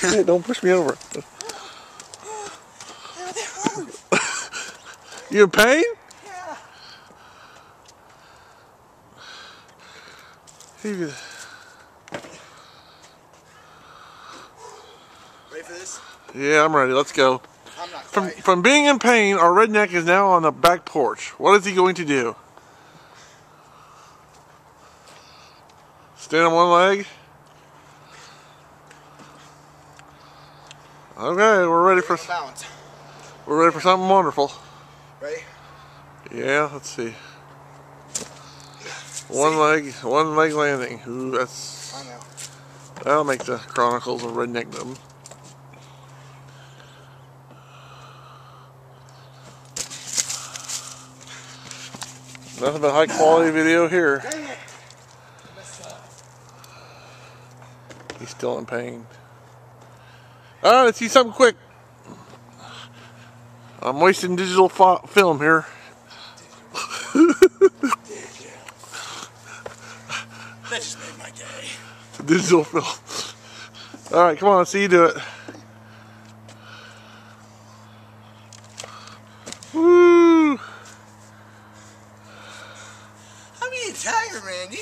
Hey, don't push me over. You in pain? Yeah. You... Ready for this? Yeah, I'm ready. Let's go. I'm not quite. From being in pain, our redneck is now on the back porch. What is he going to do? Stand on one leg? Okay, we're ready for balance. we're ready for something wonderful. Ready? Yeah, let's see. One leg landing. Ooh, that's... I know. That'll make the Chronicles of Redneckdom. Nothing but high quality video here. Dang it. He's still in pain. Alright, let's see something quick. I'm wasting digital film here. That just made my day. Digital film. Alright, come on, let's see you do it. Woo! I'm getting tired, Randy.